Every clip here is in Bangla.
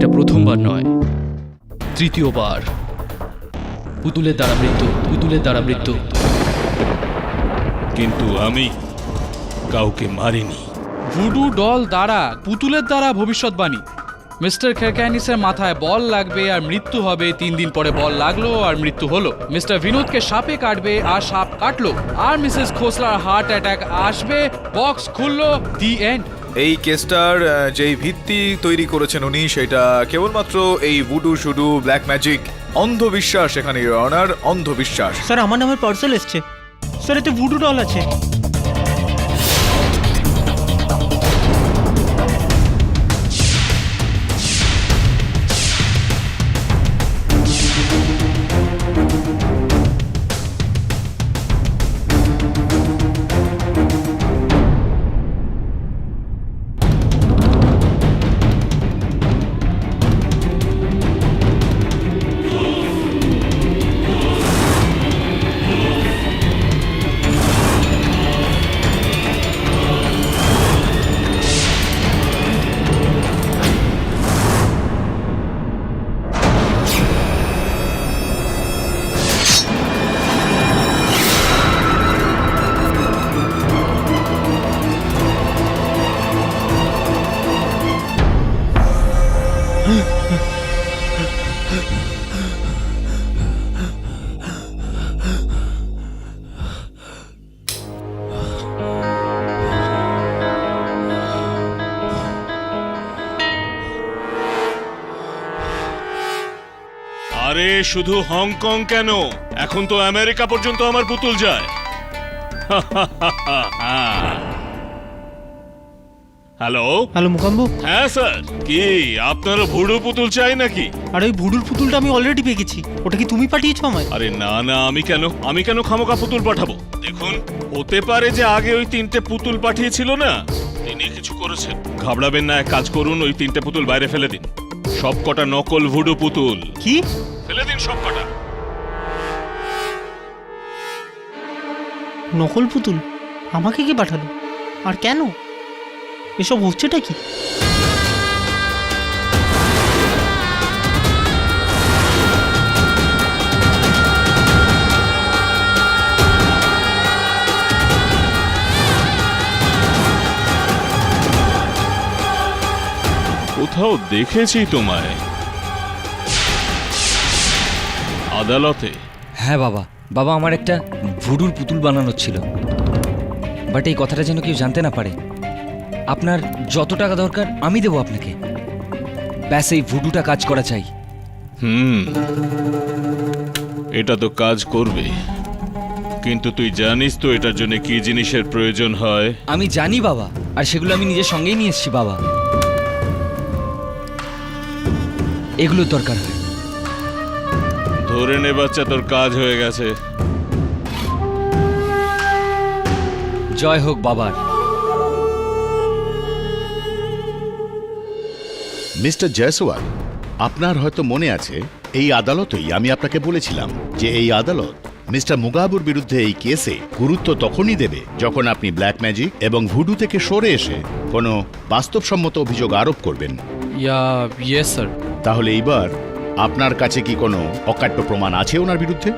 এটা প্রথমবার নয়, তৃতীয়বার। পুতুলের দ্বারা মৃত্যু, পুতুলের দ্বারা মৃত্যু। কিন্তু আমি কাউকে মারিনি। ভুডু ডল দ্বারা, পুতুলের দ্বারা ভবিষ্যৎবাণী। মিস্টার খেরক্যানিসের মাথায় বল লাগবে আর মৃত্যু হবে। 3 দিন পরে বল লাগলো আর মৃত্যু হলো। মিস্টার বিনোদকে সাপে কাটবে আর সাপ কাটলো। আর মিসেস খোসলার হার্ট অ্যাটাক আসবে, বক্স খুললো, দি এন্ড। এই কেসটার যেই ভিত্তি তৈরি করেছেন উনি, সেটা কেবলমাত্র এই ভুডু শুডু ব্ল্যাক ম্যাজিক, অন্ধবিশ্বাস। এখানে ইওর অনার, অন্ধবিশ্বাস। স্যার আমার নামের পার্সেল এসছে স্যার, এতে ভুডু ডল আছে। আরে শুধু হংকং কেন, এখন তো আমেরিকা পর্যন্ত আমার পুতুল যায়। হ্যালো হ্যালো মুকাম্বু। হ্যাঁ স্যার, কি আপনারও ভুডু পুতুল চাই নাকি? আর ওই ভুডুর পুতুলটা আমি অলরেডি পেয়ে গেছি। ওটা কি তুমি পাঠিয়েছো আমায়? আরে না না, আমি কেন খামোকা পুতুল পাঠাবো? দেখুন, হতে পারে যে আগে ওই 3টে পুতুল পাঠিয়েছিল না, তিনি কিছু করেছেন। ঘাবড়াবেন না, এক কাজ করুন, ওই 3টে পুতুল বাইরে ফেলে দিন। সব কটা নকল ভুডু পুতুল। কি? ফেলে দিন সব কটা। নকল পুতুল আমাকে কি পাঠালো? আর কেন? এসব হচ্ছেটা কি? কোথাও দেখেছি তোমায়, আদালতে। হ্যাঁ বাবা, বাবা আমার একটা ভুডুর পুতুল বানানোর ছিল, বাট এই কথাটা যেন কেউ জানতে না পারে। আপনার যত টাকা দরকার আমি দেবো আপনাকে, ব্যাস এই ভুডুটা কাজ করা চাই। এটা তো কাজ করবে, কিন্তু তুই জানিস তো এটার জন্য কি জিনিসের প্রয়োজন হয়? আমি জানি বাবা, আর সেগুলো আমি নিজের সঙ্গেই নিয়ে এসেছি বাবা। এগুলোর দরকার হয়। ধরে নে বাচ্চা, তোর কাজ হয়ে গেছে। জয় হোক বাবার। মিস্টার জয়সওয়াল, আপনার হয়তো মনে আছে এই আদালতেই আমি আপনাকে বলেছিলাম যে এই আদালত মিস্টার মুগাবুর বিরুদ্ধে এই কেসে গুরুত্ব তখনই দেবে যখন আপনি ব্ল্যাক ম্যাজিক এবং ভুডু থেকে সরে এসে কোনো বাস্তবসম্মত অভিযোগ আরোপ করবেন। Yes sir. তাহলে এইবার আপনার কাছে কি কোনো অকাট্য প্রমাণ আছে ওনার বিরুদ্ধে?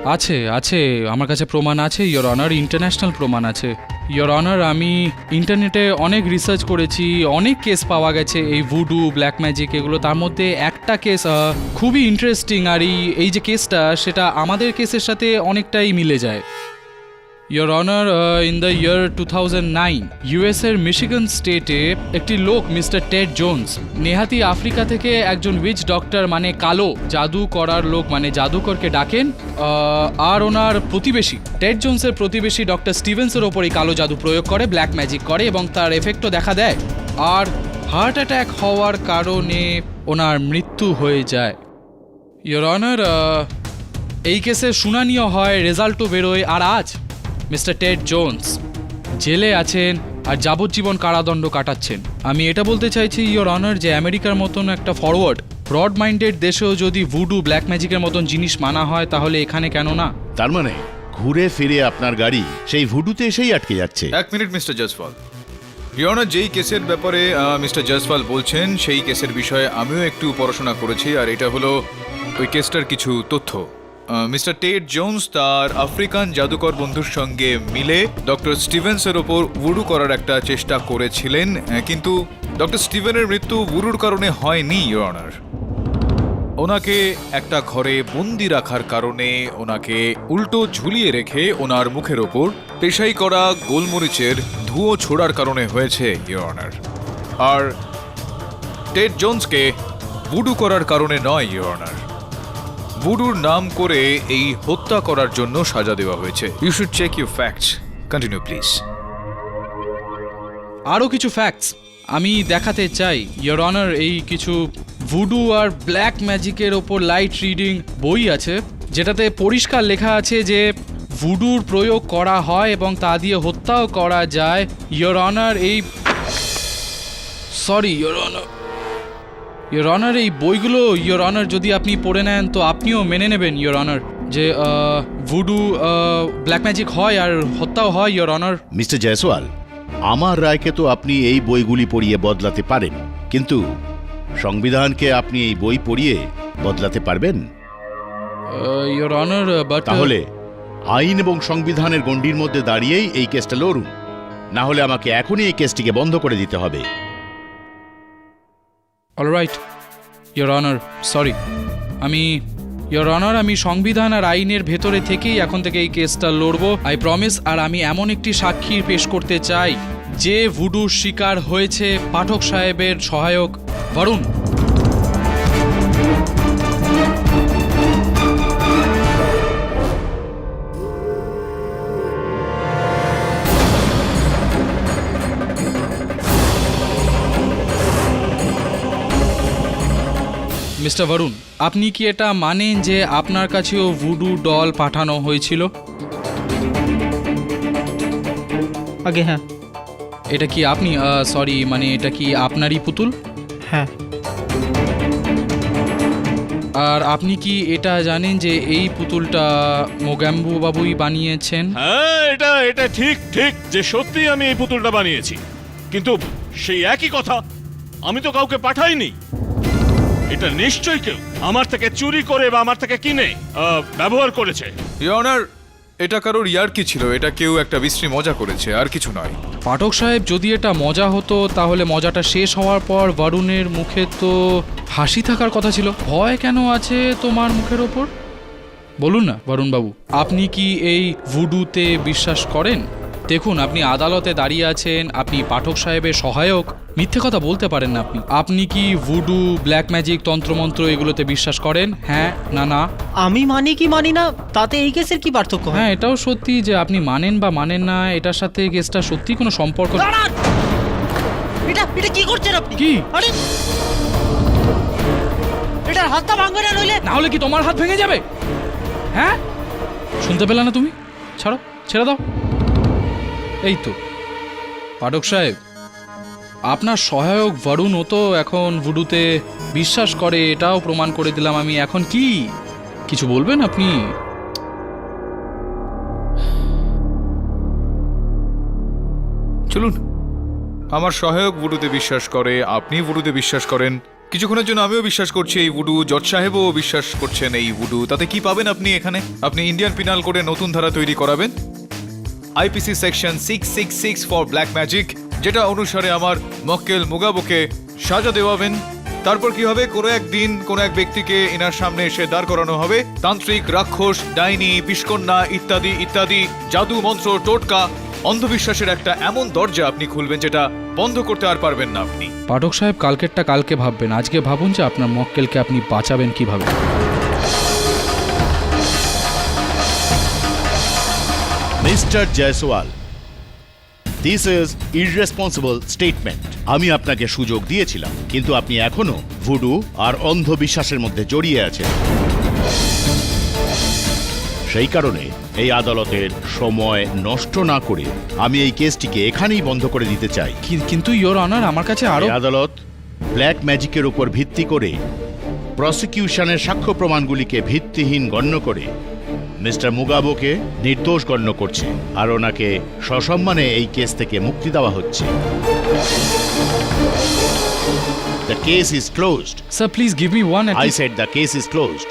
আছে, আমার কাছে প্রমাণ আছে ইওর অনার, ইন্টারন্যাশনাল প্রমাণ আছে ইওর অনার। আমি ইন্টারনেটে অনেক রিসার্চ করেছি, অনেক কেস পাওয়া গেছে এই ভুডু ব্ল্যাক ম্যাজিক এগুলো। তার মধ্যে একটা কেস খুবই ইন্টারেস্টিং, আর এই যে কেসটা সেটা আমাদের কেসের সাথে অনেকটাই মিলে যায়। Your honour, in the year 2009 ইউএসের মিশিগান স্টেটে একটি লোক মিস্টার টেড জোন্স, নেহাতি আফ্রিকা থেকে একজন উইচ ডক্টর মানে কালো জাদু করার লোক মানে জাদুকরকে ডাকেন, আর ওনার প্রতিবেশী টেড জোন্সের প্রতিবেশী ডক্টর স্টিভেন্সের ওপর এই কালো জাদু প্রয়োগ করে, ব্ল্যাক ম্যাজিক করে এবং তার এফেক্টও দেখা দেয়, আর হার্ট অ্যাটাক হওয়ার কারণে ওনার মৃত্যু হয়ে যায়। ইওর অনার, এই কেসে শুনানিও হয়, রেজাল্টও বেরোয়, আর আজ মিস্টার টেড জোন্স জেলে আছেন আর যাবজ্জীবন কারাদণ্ড কাটাচ্ছেন। আমি এটা বলতে চাইছি ইওর অনার যে আমেরিকার মতন একটা ফরওয়ার্ড ব্রড মাইন্ডেড দেশেও যদি ভুডু ব্ল্যাক ম্যাজিকের মতন জিনিস মানা হয়, তাহলে এখানে কেন না? তার মানে ঘুরে ফিরে আপনার গাড়ি সেই ভুডুতে এসেই আটকে যাচ্ছে। 1 মিনিট মিস্টার জয়সওয়াল, ইয়র যেই কেসের ব্যাপারে মিস্টার জয়সওয়াল বলছেন সেই কেসের বিষয়ে আমিও একটু পড়াশোনা করেছি, আর এটা হলো ওই কেসটার কিছু তথ্য। মিস্টার টেড জোন্স তার আফ্রিকান জাদুকর বন্ধুর সঙ্গে মিলে ডক্টর স্টিভেন্সের ওপর ভুডু করার একটা চেষ্টা করেছিলেন, কিন্তু ডক্টর স্টিভেনের মৃত্যু ভুডুর কারণে হয়নি, ইওর অনার। ওনাকে একটা ঘরে বন্দি রাখার কারণে ওনাকে উল্টো ঝুলিয়ে রেখে ওনার মুখের ওপর পেশাই করা গোলমরিচের ধুয়ো ছোড়ার কারণে হয়েছে, ইওর অনার। আর টেড জোন্সকে ভুডু করার কারণে নয়, ইওর অনার। ভুডুর নাম করে এই হত্যা করার জন্য সাজা দেওয়া হয়েছে। You should check your facts. Continue please. আরও কিছু ফ্যাক্টস আমি দেখাতে চাই, ইয়োর অনার। এই কিছু ভুডু আর ব্ল্যাক ম্যাজিকের ওপর লাইট রিডিং বই আছে, যেটাতে পরিষ্কার লেখা আছে যে ভুডুর প্রয়োগ করা হয় এবং তা দিয়ে হত্যাও করা যায়, ইয়োর অনার। এই sorry your honour, your honour, এই বইগুলো ইয়োর অনার যদি আপনি পড়ে নেন তো আপনিও মেনে নেবেন, ইয়োর অনার, যে ভুডু ব্ল্যাক ম্যাজিক হয় আর হত্যাও হয়, ইয়োর অনার। মিস্টার জয়সওয়াল, আমার রায়কে তো আপনি এই বইগুলি পড়িয়ে বদলাতে পারেন, কিন্তু সংবিধানকে আপনি এই বই পড়িয়ে বদলাতে পারবেন? ইয়োর অনার, বাট তাহলে আইন এবং সংবিধানের গণ্ডির মধ্যে দাঁড়িয়েই এই কেসটা লড়ুন, না হলে আমাকে এখনই এই কেসটিকে বন্ধ করে দিতে হবে। Alright your honour, sorry. Your honour, আমি সংবিধান আর আইনের ভেতরে থেকেই এখন থেকে এই কেসটা লড়বো, আই প্রমিস। আর আমি এমন একটি সাক্ষী পেশ করতে চাই যে ভুডুর শিকার হয়েছে পাঠক সাহেবের সহায়ক বরুণ। মিস্টার বরুণ, আপনি কি এটা মানেন যে আপনার কাছেও ভুডু ডল পাঠানো হয়েছিল? আগে হ্যাঁ। এটা কি আপনি সরি মানে এটা কি আপনারই পুতুল? হ্যাঁ। আর আপনি কি এটা জানেন যে এই পুতুলটা মোগাম্বু বাবুই বানিয়েছেন? হ্যাঁ, এটা ঠিক ঠিক যে সত্যি আমি এই পুতুলটা বানিয়েছি, কিন্তু সেই একই কথা, আমি তো কাউকে পাঠাইনি। এটা নিশ্চয়ই কেউ আমার থেকে চুরি করে বা আমার থেকে কিনে ব্যবহার করেছে। ইওর অনার, এটা কারোর ইয়ার্কি ছিল, এটা কেউ একটা বিশ্রী মজা করেছে, আর কিছু নয়। পাঠক সাহেব, যদি এটা মজা হতো তাহলে মজাটা শেষ হওয়ার পর বরুণের মুখে তো হাসি থাকার কথা ছিল। ভয় কেন আছে তোমার মুখের ওপর? বলুন না বরুণ বাবু, আপনি কি এই ভুডুতে বিশ্বাস করেন? দেখুন, আপনি আদালতে দাঁড়িয়ে আছেন, আপনি পাঠক সাহেবের সহায়ক, মিথ্যে কথা বলতে পারেন না আপনি। আপনি কি ভুডু, ব্ল্যাক ম্যাজিক, তন্ত্রমন্ত্র এগুলোতে বিশ্বাস করেন? হ্যাঁ না না? আমি মানি কি মানি না তাতে এই কেসের কি পার্থক্য হয়? হ্যাঁ, এটাও সত্যি যে আপনি মানেন বা মানেন না, এটার সাথে কেসটা সত্যি কোনো সম্পর্ক। দাঁড়ান! এটা কি করছেন আপনি? কি? আরে এটার হাতটা ভাঙবে না, নইলে না হলে কি তোমার হাত ভেঙে যাবে? হ্যাঁ, শুনতে পেলে না তুমি? ছাড়ো, ছেড়ে দাও। এই তো পাঠক সাহেব, আপনার সহায়ক বরুণও তো এখন ভুডুতে বিশ্বাস করে, এটাও প্রমাণ করে দিলাম আমি। এখন কি কিছু বলবেন আপনি? চলুন, আমার সহায়ক ভুডুতে বিশ্বাস করে, আপনি ভুডুতে বিশ্বাস করেন, কিছুক্ষণের জন্য আমিও বিশ্বাস করছি এই ভুডু, জজ সাহেবও বিশ্বাস করছেন এই ভুডু। তাতে কি পাবেন আপনি এখানে? আপনি ইন্ডিয়ান পিনাল কোডে নতুন ধারা তৈরি করাবেন, IPC section 666 for black magic, যেটা অনুসারে আমার মক্কেল মুগাবুকে সাজা দেওয়াবেন। তারপর কি হবে? কোনো একদিন কোনো এক ব্যক্তিকে এনার সামনে এসে দাঁড় করানো হবে। তান্ত্রিক, রাক্ষস, ডাইনি, পিশকন্যা ইত্যাদি ইত্যাদি জাদু, মন্ত্র, টোটকা, অন্ধবিশ্বাসের একটা এমন দরজা আপনি খুলবেন যেটা বন্ধ করতে আর পারবেন না আপনি। পাঠক সাহেব, কালকেরটা কালকে ভাববেন, আজকে ভাবুন যে আপনার মক্কেলকে আপনি বাঁচাবেন কিভাবে। Mister Jaiswal, this is irresponsible statement. আমি আপনাকে সুযোগ দিয়েছিলাম, কিন্তু আপনি এখনো ভুডু আর অন্ধবিশ্বাসের মধ্যে জড়িয়ে আছেন। সেই কারণে এই আদালতের সময় নষ্ট না করে আমি এই কেসটিকে এখানেই বন্ধ করে দিতে চাই। কিন্তু ইয়োর অনার, আমার কাছে আরো এই আদালত ব্ল্যাক ম্যাজিকের উপর ভিত্তি করে প্রসিকিউশনের সাক্ষ্য প্রমাণগুলিকে ভিত্তিহীন গণ্য করে মিস্টার মুগাবোকে নির্দোষ গণ্য করছে আর ওনাকে সসম্মানে এই কেস থেকে মুক্তি দেওয়া হচ্ছে। The case is closed. Sir please give me one I said the case is closed.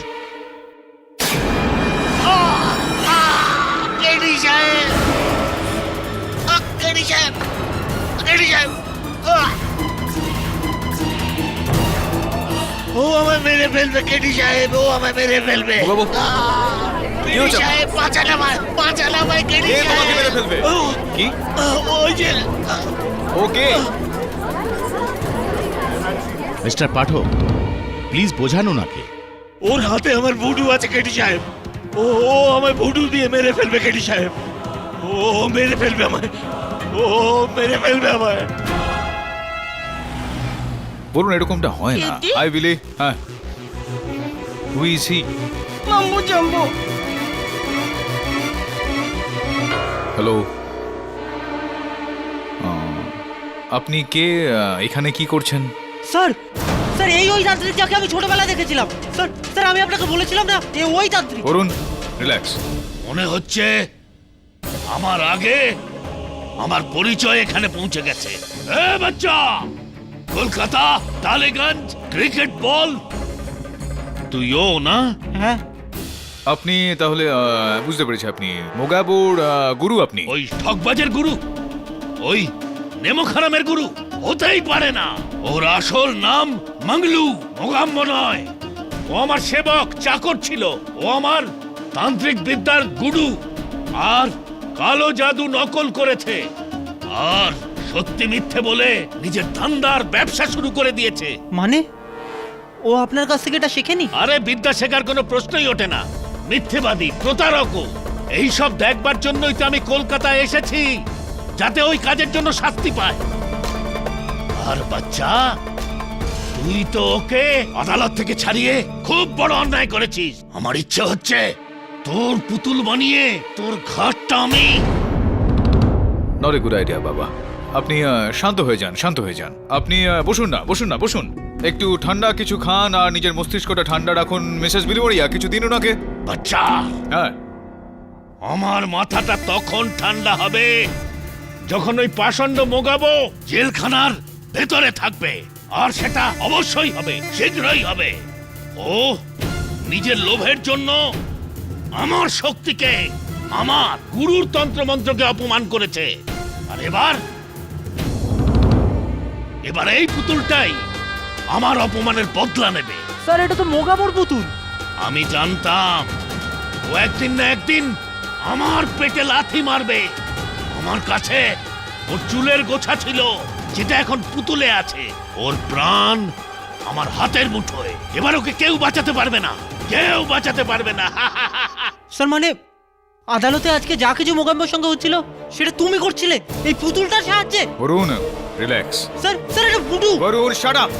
KD সাহেব, কেডি সাহেব, কেডি সাহেব, ও আমায় মেরে ফেলবে কেডি সাহেব, ও আমায় মেরে ফেলবে। বাবু, কেডি হয়েছে? সাহেব বাঁচান আমায় কেডি কে তোমাকে মেরে সাহেব। ফেলবে? কি? ওই যে ওকে, মিস্টার পাঠক, প্লিজ বোঝান ওনাকে। ওর হাতে আমার ভুডু আছে কেডি সাহেব, ও আমায় ভুডু দিয়ে মেরে ফেলবে কেডি সাহেব, ও মেরে ফেলবে আমায়, ও মেরে ফেলবে আমায়। বলুন এরকমটা হয় না। কেডি? আই বিলি, হ্যাঁ, who is he? Mumbo jumbo. Hello, আপনি কে? এখানে কি করছেন? স্যার স্যার এই ওই তান্ত্রিক যাকে আমি ছোটবেলায় দেখেছিলাম। স্যার স্যার আমি আপনাকে বলেছিলাম না এই ওই তান্ত্রিক। অরুণ, রিল্যাক্স। মনে হচ্ছে আমার আগে আমার পরিচয় এখানে পৌঁছে গেছে। এ বাচ্চা, কলকাতা টালিগঞ্জ ক্রিকেট বল, তুইও না? হ্যাঁ আপনি তাহলে বুঝতে পেরেছি, আপনি মোগাবুর গুরু। আপনি ওই ঠকবাজের গুরু, ওই নেমোখারামের গুরু হতেই পারে না। ওর আসল নাম মাংলু, মোগাম্ব নয়। ও আমার সেবক চাকর ছিল, ও আমার তান্ত্রিক বিদ্যার গুরু, আর কালো জাদু নকল করেছে, আর সত্যি মিথ্যে বলে নিজের ধান্দার ব্যবসা শুরু করে দিয়েছে। মানে ও আপনার কাছ থেকে এটা শেখেনি? আরে বিদ্যা শেখার কোনো প্রশ্নই ওঠে না, মিথ্যেবাদী প্রতারক। এইসব দেখবার জন্যই তো আমি কলকাতায় এসেছি, যাতে ওই কাজের জন্য শাস্তি পায়। আর বাচ্চা, তুই তো ওকে আদালত থেকে ছাড়িয়ে খুব বড় অন্যায় করেছিস। আমার ইচ্ছে হচ্ছে তোর পুতুল বানিয়ে তোর ঘাটটা আমি। নট এ গুড আইডিয়া বাবা। আপনি শান্ত হয়ে যান, শান্ত হয়ে যান। আপনি বসুন না, বসুন না, বসুন। একটু ঠান্ডা কিছু খান আর নিজের মস্তিষ্কটা ঠান্ডা রাখুন। মিসেস বিলিমোরিয়া, কিছু দিন ওনাকে। বাচ্চা, হ্যাঁ, আমার মাথাটা তখন ঠান্ডা হবে যখন ওই পাষণ্ড মোগাবো জেলখানার ভেতরে থাকবে, আর সেটা অবশ্যই হবে, শীঘ্রই হবে। ও নিজের লোভের জন্য আমার শক্তিকে, আমার গুরুর তন্ত্রমন্ত্রকে অপমান করেছে। আর এবার এই পুতুলটাই আমার অপমানের বদলা নেবে। স্যার এটা তো মোগাবোর পুতুল। আমি জানতাম ও একদিন না একদিন আমার পেটে লাথি মারবে। আমার কাছে ওর চুলের গোছা ছিল, যেটা এখন পুতুলে আছে। ওর প্রাণ আমার হাতের মুঠোয়। এবার ওকে কেউ বাঁচাতে পারবে না, কেউ বাঁচাতে পারবে না। স্যার মানে আদালতে আজকে যা কিছু মোগাম্বোর সঙ্গে হচ্ছিল সেটা তুমি করছিলে এই পুতুলটার সাহায্যে? অরুণ, রিল্যাক্স। স্যার স্যার এটা voodoo. Arun, shut up.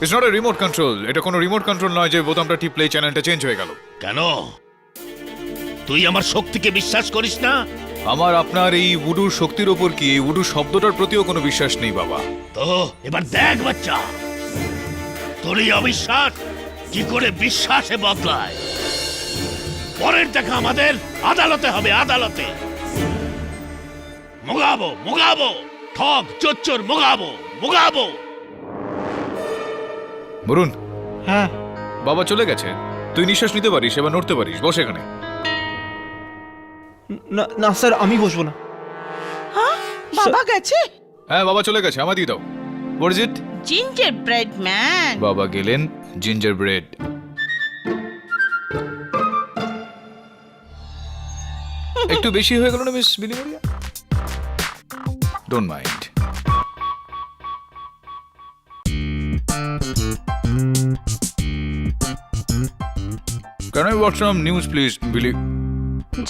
It's not a remote control. এটা কোনো রিমোট কন্ট্রোল নয় যে বোতামটা টিপলেই চ্যানেলটা চেঞ্জ হয়ে গেল। কেন তুই আমার শক্তিকে বিশ্বাস করিস না? আমার আপনার এই উডুর শক্তির ওপর কি, এই উডু শব্দটার প্রতিও কোনো বিশ্বাস নেই বাবা। তো এবার দেখ বাচ্চা, তোর এই অবিশ্বাস কি করে বিশ্বাসে বদলায়। পরের দেখা আমাদের আদালতে হবে, আদালতে। মোগাবো মোগাবো, ঠক চোচ্চর মোগাবো মোগাবো। বরুণ, হ্যাঁ বাবা চলে গেছে। তুই নিঃশ্বাস নিতে পারিস, এবার নড়তে পারিস। বস এখানে। না না স্যার আমি বসবো না। বাবা গেছে? হ্যাঁ, বাবা চলে গেছে। আমার দিয়ে দাও। What is it? Ginger bread man. বাবা গেলেন জিঞ্জার ব্রেড। একটু বেশি হয়ে গেল না miss Billimoria? Don't mind. Can I watch some news please, Billy?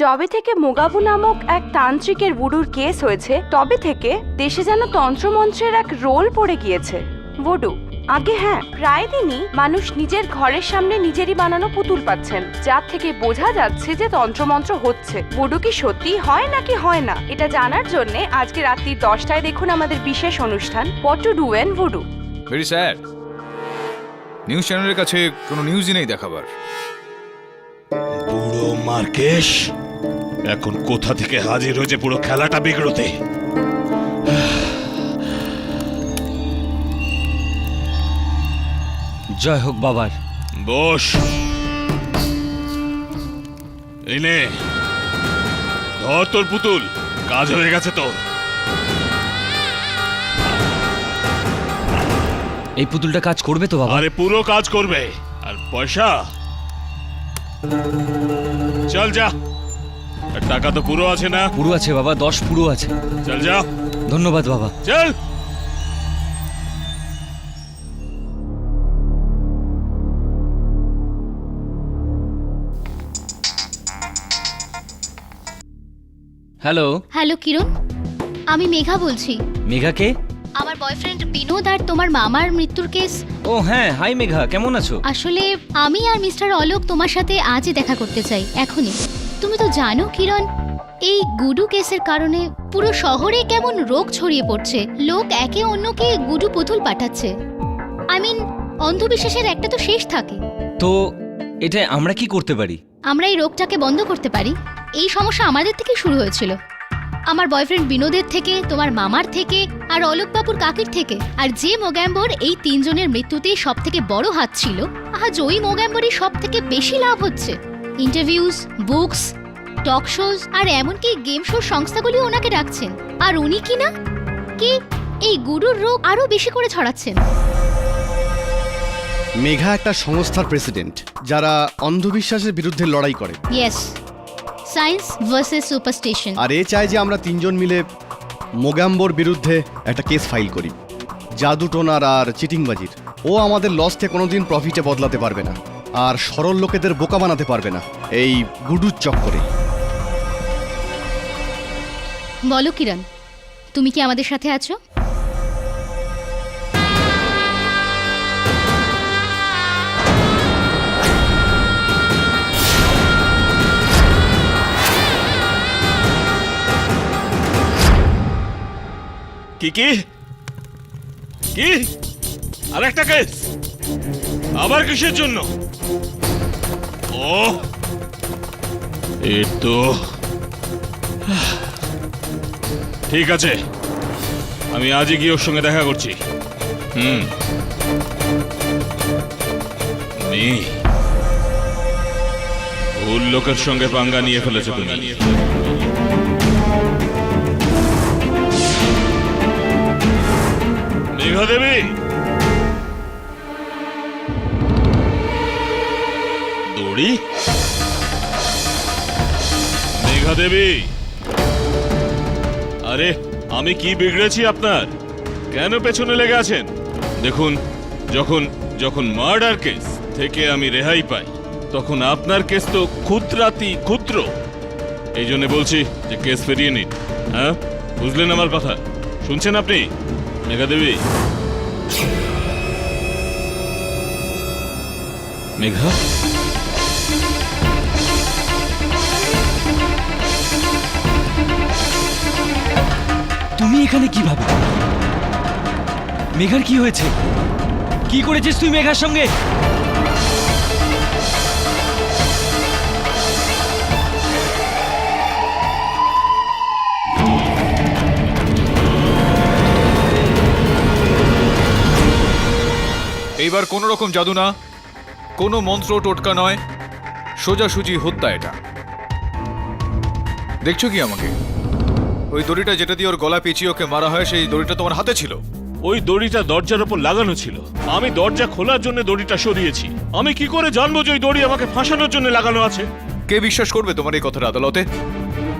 যবে থেকে মোগাবু নামক এক তান্ত্রিকের ভুডুর কেস হয়েছে তবে থেকে দেশে যেন তন্ত্রমন্ত্রের এক রোল পড়ে গিয়েছে। ভুডু আগে হ্যাঁ, প্রায় দিনই মানুষ নিজের ঘরের সামনে নিজেরই বানানো পুতুল পাচ্ছেন, যার থেকে বোঝা যাচ্ছে যে তন্ত্রমন্ত্র হচ্ছে। ভুডু কি সত্যি হয় নাকি হয় না, এটা জানার জন্য আজকে রাত্রি 10টায় দেখুন আমাদের বিশেষ অনুষ্ঠান what to do in voodoo. Very sad. News চ্যানেলের কাছে কোনো নিউজই নেই দেখাবার। বুড়ো আমার কেশ এখন কোথা থেকে হাজির হয়েছে পুরো খেলাটা বিগড়তে। জয় হোক বাবার। বস, এই নে ধর তোর পুতুল, কাজ হয়ে গেছে তোর। এই পুতুলটা কাজ করবে তো বাবা? আরে পুরো কাজ করবে। আর পয়সা চল যা, আর টাকা তো পুরো আছে না? পুরো আছে বাবা, 10 পুরো আছে। চল যা। ধন্যবাদ বাবা। চল। হ্যালো, হ্যালো কিরণ, আমি মেঘা বলছি। মেঘাকে? আমার বয়ফ্রেন্ড বিনোদ আর তোমার মামার মৃত্যুর কেস। ও হ্যাঁ, হাই মেঘা, কেমন আছো? আসলে আমি আর মিস্টার অলোক তোমার সাথে আজই দেখা করতে চাই, এখনই। তুমি তো জানো কিরণ, এই গুডু কেসের কারণে পুরো শহরে কেমন রোগ ছড়িয়ে পড়ছে। লোক একে অন্যকে গুডু পুতুল পাঠাচ্ছে। আই মিন, অন্ধবিশ্বাসের একটা তো শেষ থাকে। তো এটা আমরা কি করতে পারি? আমরা এই রোগটাকে বন্ধ করতে পারি। এই সমস্যা আমাদের থেকেই শুরু হয়েছিল, আমার বয়ফ্রেন্ড বিনোদের থেকে, তোমার মামার থেকে, আর অলোকবাবুর কাকির থেকে। আর যে মোগ্যাম্বর এই 3 জনের মৃত্যুতে সব থেকে বড় হাত ছিল, আজ ওই মোগ্যাম্বরই সব থেকে বেশি লাভ হচ্ছে। ইন্টারভিউজ, বুকস, টক শোজ আর এমনকি গেম শো সংস্থাগুলি ওনাকে ডাকছেন। আর উনি কিনা কি এই গুডুর রোগ আরো বেশি করে ছড়াচ্ছেন। মেঘা একটা সংস্থার প্রেসিডেন্ট যারা অন্ধবিশ্বাসের বিরুদ্ধে লড়াই করে। Yes, science versus superstition. আর এ চায় যে আমরা 3 জন মিলে মোগাম্বোর বিরুদ্ধে একটা কেস ফাইল করি, জাদুটোনার আর চিটিংবাজির। ও আমাদের লসকে কোনোদিন প্রফিটে বদলাতে পারবে না, আর সরল লোকেদের বোকা বানাতে পারবে না এই গুডুর চক্করে। বলো কিরণ, তুমি কি আমাদের সাথে আছো? কি কি কি আরেকটা কেস? আবার কিসের জন্য? ও এই তো ঠিক আছে, আমি আজই গিয়ে ওর সঙ্গে দেখা করছি। ভুল লোকের সঙ্গে পাঙ্গা নিয়ে ফেলেছো তুমি। মেঘা দেবী, দড়ি? মেঘা দেবী, আরে আমি কি বিগড়েছি আপনার? কেন পেছনে লেগে আছেন? দেখুন, যখন যখন মার্ডার কেস থেকে আমি রেহাই পাই, তখন আপনার কেস তো ক্ষুদ্রাতি ক্ষুদ্র। এই জন্য বলছি যে কেস ফিরিয়ে নিন। হ্যাঁ, বুঝলেন আমার কথা? শুনছেন আপনি মেঘা দেবী? মেঘা, তুমি এখানে কিভাবে? মেঘার কি হয়েছে? কি করেছিস তুই মেঘার সঙ্গে? এইবার কোনো রকম জাদু না, কোনো মন্ত্র টোটকা নয়, সোজাসুজি হত্যা এটা। দেখছো কি আমাকে? ওই দড়িটা যেটা দিয়ে ওর গলা পেঁচিয়ে ওকে মারা হয়, সেই দড়িটা তোমার হাতে ছিল। ওই দড়িটা দরজার উপর লাগানো ছিল। আমি দরজা খোলার জন্য দড়িটা সরিয়েছি। আমি কি করে জানবো যে ওই দড়ি আমাকে ফাঁসানোর জন্য লাগানো আছে? কে বিশ্বাস করবে তোমার এই কথাটা আদালতে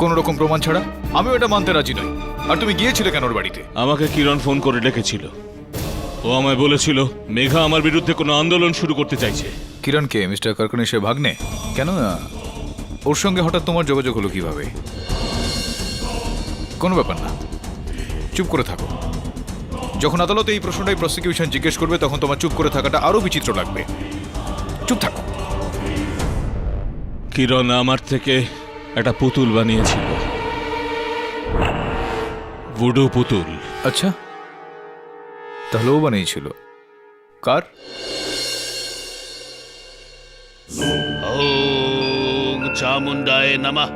কোনো রকম প্রমাণ ছাড়া? আমিও এটা মানতে রাজি নই। আর তুমি গিয়েছিলে কেন ওর বাড়িতে? আমাকে কিরণ ফোন করে ডেকেছিল। ও আমায় বলেছিল মেঘা আমার বিরুদ্ধে কোনো আন্দোলন শুরু করতে চাইছে। কিরণকে মিস্টার কারকনি সে ভাগ্নে? কেন ওর সঙ্গে হঠাৎ তোমার যোগাযোগ হলো কিভাবে? কোনো ব্যাপার না, চুপ করে থাকো। যখন আদালতে এই প্রশ্নটাই প্রসিকিউশন জিজ্ঞেস করবে, তখন তোমার চুপ করে থাকাটা আরো বিচিত্র লাগবে। চুপ থাকো। কিরণ আমার থেকে একটা পুতুল বানিয়েছিল, ভুডু পুতুল। আচ্ছা, তাহলে ও বানিয়েছিল? কার? ওং ছ চামুন্ডায় নমঃ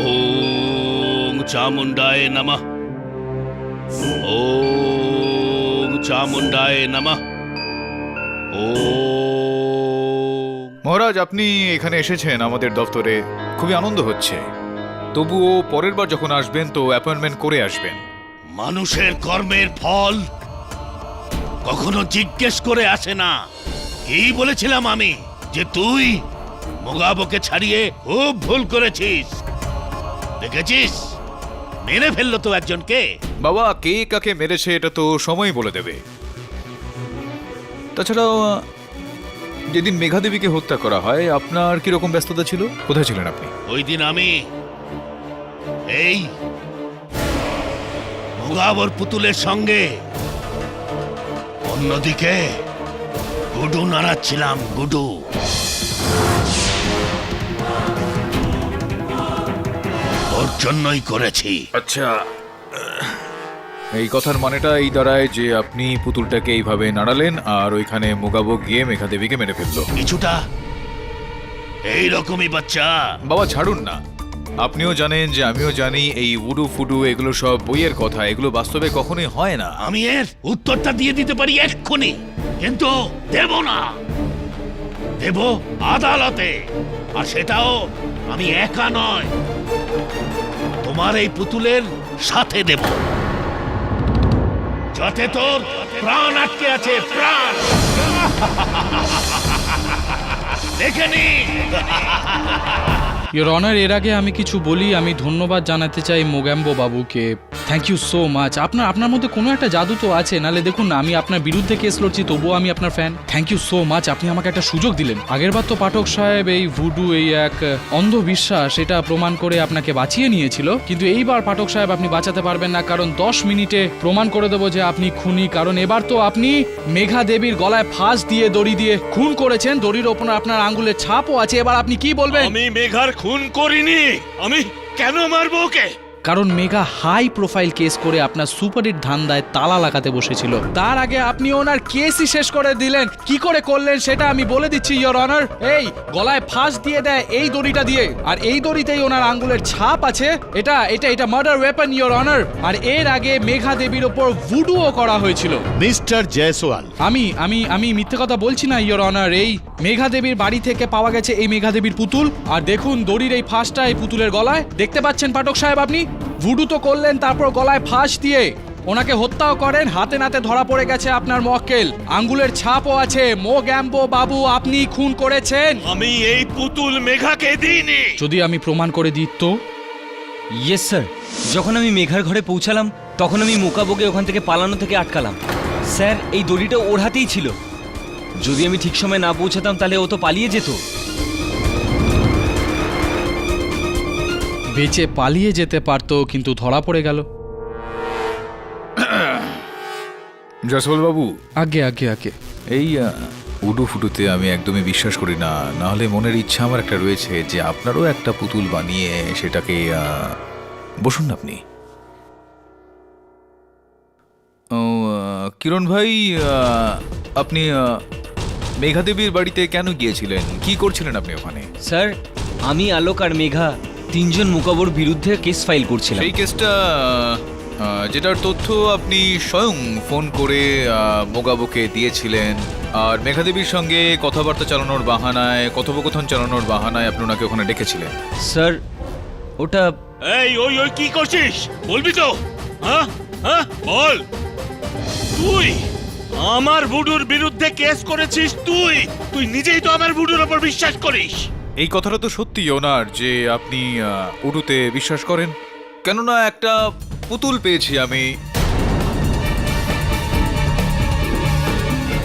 ওম চামুন্ডায় নমঃ ওম চামুন্ডায় নমঃ ওম। মহারাজ, আপনি এখানে এসেছেন আমাদের দফতরে, খুবই আনন্দ হচ্ছে। তবুও পরের বার যখন আসবেন তো অ্যাপয়েন্টমেন্ট করে আসবেন। মানুষের কর্মের ফল কখনো জিজ্ঞেস করে আসে না। কি বলেছিলাম আমি যে তুই মোগাবোকে ছাড়িয়ে খুব ভুল করেছিস। দেখেছিস, মেরে ফেললো তো একজনকে। বাবা, কে কাকে মেরেছে এটা তো সময় বলে দেবে। তাছাড়াও যেদিন মেঘাদেবীকে হত্যা করা হয় আপনার কিরকম ব্যস্ততা ছিল? কোথায় ছিলেন আপনি? ওই দিন আমি এই মোগাবর পুতুলের সঙ্গে অন্যদিকে গুডু নাড়াচ্ছিলাম। গুডু ওর জন্যই করেছি। আচ্ছা, এই কথার মানেটা এই দাঁড়ায় যে আপনি পুতুলটাকে এইভাবে নাড়ালেন আর ওইখানে মোগাবো গিয়ে মেঘাদেবীকে মেরে ফেললো। কিছুটা এই রকমই বাচ্চা। বাবা ছাড়ুন না, আপনিও জানেন যে আমিও জানি এই উডু ফুডু এগুলো সব বইয়ের কথা, এগুলো বাস্তবে কখনোই হয় না। আমি এর উত্তরটা দিয়ে দিতে পারি এক্ষুনি, কিন্তু দেব না। দেব আদালতে, আর সেটাও আমি একা নয়, তোমার এই পুতুলের সাথে দেব, যাতে তোর প্রাণ আটকে আছে। প্রাণ দেখে নি। ইয়োর অনার, এর আগে আমি কিছু বলি, আমি ধন্যবাদ জানাতে চাই মোগ্যাম্বো বাবুকে। Thank you so much. আপনার মধ্যে কোনো একটা জাদু তো আছে, নালে দেখুন না, আমি আপনার বিরুদ্ধে কেস লড়ছি তবুও আমি আপনার fan. Thank you so much, আপনি আমাকে একটা সুযোগ দিলেন। আগেরবার তো পাঠক সাহেব এই ভুডু, এই এক অন্ধবিশ্বাস, সেটা প্রমাণ করে আপনাকে বাঁচিয়ে নিয়েছিল, কিন্তু এইবার পাঠক সাহেব আপনি বাঁচাতে পারবেন না, কারণ 10 মিনিটে প্রমাণ করে দেবো যে আপনি খুনি। কারণ এবার তো আপনি মেঘা দেবীর গলায় ফাঁস দিয়ে দড়ি দিয়ে খুন করেছেন, দড়ির ওপর আপনার আঙ্গুলের ছাপও আছে। এবার আপনি কি বলবেন? আমি মেঘার খুন করিনি। আমি কেন মারবো ওকে? কারণ মেঘা হাই প্রোফাইল কেস করে আপনার সুপারহিট ধান্দায় তালা লাগাতে বসেছিল, তার আগে আপনি ওনার কেসই শেষ করে দিলেন। কি করে করলেন সেটা আমি বলে দিচ্ছি ইয়োর অনার। এই গলায় ফাঁস দিয়ে দেয় এই দড়িটা দিয়ে, আর এই দড়িতেই ওনার আঙ্গুলের ছাপ আছে। এটা এটা এটা মার্ডার ওয়েপন ইয়োর অনার। আর এর আগে মেঘা দেবীর ওপর ভুডুও করা হয়েছিল। মিস্টার জয়সওয়াল, আমি আমি আমি মিথ্যে কথা বলছি না ইয়োর অনার। এই মেঘা দেবীর বাড়ি থেকে পাওয়া গেছে এই মেঘা দেবীর পুতুল, আর দেখুন দড়ির এই ফাঁসটা এই পুতুলের গলায়। দেখতে পাচ্ছেন পাঠক সাহেব, আপনি ভুডু তো করলেন, তারপর গলায় ফাঁস দিয়ে ওনাকে হত্যাও করেন। হাতে নাতে ধরা পড়ে গেছে আপনার মক্কেল, আঙ্গুলের ছাপও আছে। মোগ্যাম্বো বাবু, আপনি খুন করেছেন। আমি এই পুতুল মেঘাকে দিইনি। যদি আমি প্রমাণ করে দিই তো? ইয়েস স্যার, যখন আমি মেঘার ঘরে পৌঁছালাম তখন আমি মোকাবোকে ওখান থেকে পালানো থেকে আটকালাম। স্যার, এই দড়িটা ওর হাতেই ছিল। যদি আমি ঠিক সময় না পৌঁছাতাম তাহলে ও তো পালিয়ে যেত। বেঁচে পালিয়ে যেতে পারতো, কিন্তু ধরা পড়ে গেল। জয়সওয়াল বাবু, আগে আগে আগে এই উডু ফুডুতে আমি একদমই বিশ্বাস করি না। নাহলে মনের ইচ্ছা আমার একটা রয়েছে যে আপনারও একটা পুতুল বানিয়ে সেটাকে বসুন না আপনি। ও কিরণ ভাই, আপনি মেঘাদেবীর বাড়িতে কেন গিয়েছিলেন? কি করছিলেন আপনি ওখানে? স্যার, আমি, আলোক আর মেঘা তিনজন মোকাবোর বিরুদ্ধে কেস ফাইল করছিলাম। সেই কেসটা যেটার তথ্য আপনি স্বয়ং ফোন করে মোগাবোকে দিয়েছিলেন, আর মেঘাদেবীর সঙ্গে কথাবার্তা চালানোর বাহানায়, কথোপকথন চালানোর বাহানায় আপনি ওনাকে ওখানে ডেকেছিলেন। স্যার, ওটা এই ওই ওই কি করছিস? বলবি তো? হ্যাঁ হ্যাঁ বল। তুই আমার বুডুর বিরুদ্ধে কেস করেছিস। তুই তুই নিজেই তো আমার বুডুর উপর বিশ্বাস করিস। এই কথাটা তো সত্যি ওনার যে আপনি উডুতে বিশ্বাস করেন, কেননা একটা পুতুল পেয়েছি আমি।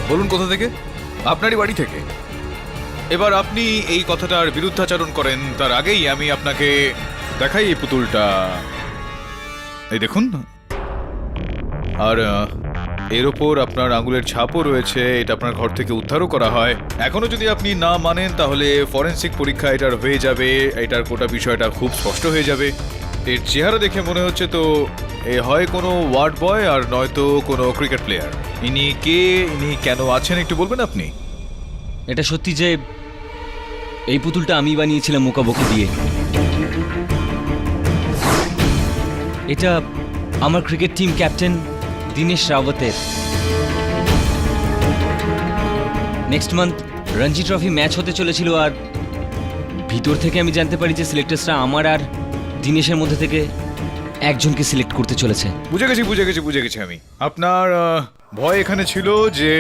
বলুন কোথা থেকে? আপনারই বাড়ি থেকে। এবার আপনি এই কথাটার বিরুদ্ধাচরণ করেন তার আগেই আমি আপনাকে দেখাই এই পুতুলটা। এই দেখুন, আর এর ওপর আপনার আঙুলের ছাপও রয়েছে। এটা আপনার ঘর থেকে উদ্ধারও করা হয়। এখনো যদি আপনি না মানেন তাহলে ফরেনসিক পরীক্ষা এটার হয়ে যাবে, এটার গোটা বিষয়টা খুব স্পষ্ট হয়ে যাবে। এর চেহারা দেখে মনে হচ্ছে তো এ হয় কোনো ওয়ার্ড বয় আর নয়তো কোনো ক্রিকেট প্লেয়ার। ইনি কে, ইনি কেন আছেন একটু বলবেন আপনি? এটা সত্যি যে এই পুতুলটা আমি বানিয়েছিলাম মোকাবোকে দিয়ে। এটা আমার ক্রিকেট টিম ক্যাপ্টেন দীনেশ রাওয়াতের। Next month Ranji trophy match হতে চলেছিল, আর ভিতর থেকে আমি জানতে পারি যে সিলেক্টার্সরা আমার আর দীনেশের মধ্যে থেকে একজনকে সিলেক্ট করতে চলেছে। বুঝে গেছি আমি। আপনার ভয় এখানে ছিল যে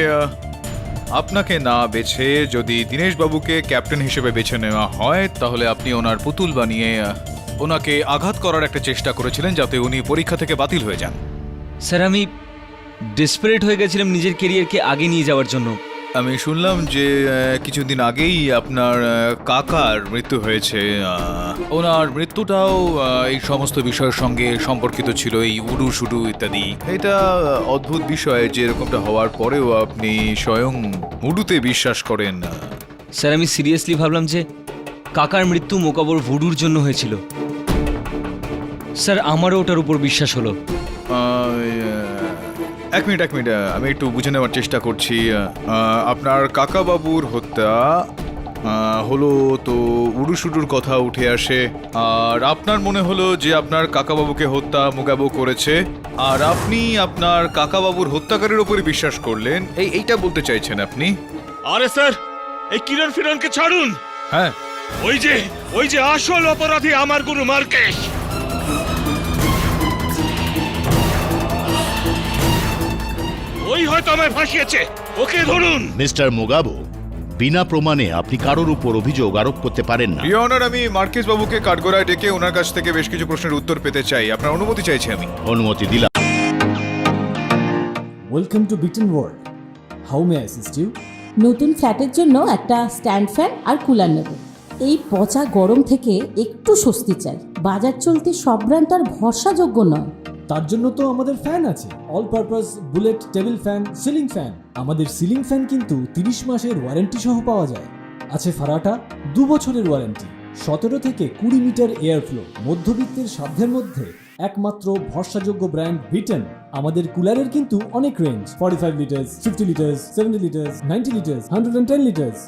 আপনাকে না বেছে যদি দীনেশ বাবুকে ক্যাপ্টেন হিসেবে বেছে নেওয়া হয় তাহলে আপনি ওনার পুতুল বানিয়ে ওনাকে আঘাত করার একটা চেষ্টা করেছিলেন যাতে উনি পরীক্ষা থেকে বাতিল হয়ে যান। স্যার, আমি ডেসপারেট হয়ে গেছিলাম নিজের কেরিয়ারকে আগে নিয়ে যাওয়ার জন্য। আমি শুনলাম যে কিছুদিন আগেই আপনার কাকার মৃত্যু হয়েছে। ওনার মৃত্যুটাও এই সমস্ত বিষয়ের সঙ্গে সম্পর্কিত ছিল, এই উডু শুডু ইত্যাদি। এটা অদ্ভুত বিষয় যে এরকমটা হওয়ার পরেও আপনি স্বয়ং উডুতে বিশ্বাস করেন। স্যার, আমি সিরিয়াসলি ভাবলাম যে কাকার মৃত্যু মোকাবর ভুডুর জন্য হয়েছিল। স্যার, আমারও ওটার উপর বিশ্বাস হলো। এক মিনিট আমি একটু বুঝে নেওয়ার চেষ্টা করছি। আপনার কাকা বাবুর হত্যা হলো তো উডুসুডুর কথা উঠে আসে, আর আপনার মনে হলো যে আপনার কাকা বাবুকে হত্যা মোগাবো করেছে, আর আপনি আপনার কাকা বাবুর হত্যাকারীর উপরে বিশ্বাস করলেন। এইটা বলতে চাইছেন আপনি? আরে স্যার, এই কিরণ ফিরনকে ছাড়ুন। হ্যাঁ, ওই যে আসল অপরাধী আমার গুরু মার্কেশ। ওই হয়তো আমায় ফাঁসিয়েছে, ওকে ধরুন। মিস্টার মুগাবো, বিনা প্রমাণে আপনি কারোর উপর অভিযোগ আরোপ করতে পারেন না। ইওর অনার, আমি মার্কেস বাবুকে কাঠগড়ায় ডেকে ওনার কাছ থেকে বেশ কিছু প্রশ্নের উত্তর পেতে চাই। আপনার অনুমতি চাইছি আমি। অনুমতি দিলাম। Welcome to Bitten world. How may I assist you? নতুন ফ্ল্যাটের জন্য একটা স্ট্যান্ড ফ্যান আর কুলার নেব। এই পচা গরম থেকে একটু স্বস্তি চাই। বাজার চলতে সব ব্র্যান্ড তো আর ভরসাযোগ্য নয়। তার জন্য তো আমাদের ফ্যান আছে, all purpose bullet table fan, ceiling fan. আমাদের সিলিং ফ্যান কিন্তু 30 মাসের ওয়ারেন্টি সহ পাওয়া যায়। আছে ফারাটা 2 বছরের ওয়ারেন্টি, 17 থেকে 20 মিটার এয়ার ফ্লো, মধ্যবিত্তের সাধ্যের মধ্যে একমাত্র ভরসাযোগ্য ব্র্যান্ড বিটেন। আমাদের কুলারের কিন্তু অনেক range, 45 litres, 50 litres, 70 litres, 90 litres, 110 litres.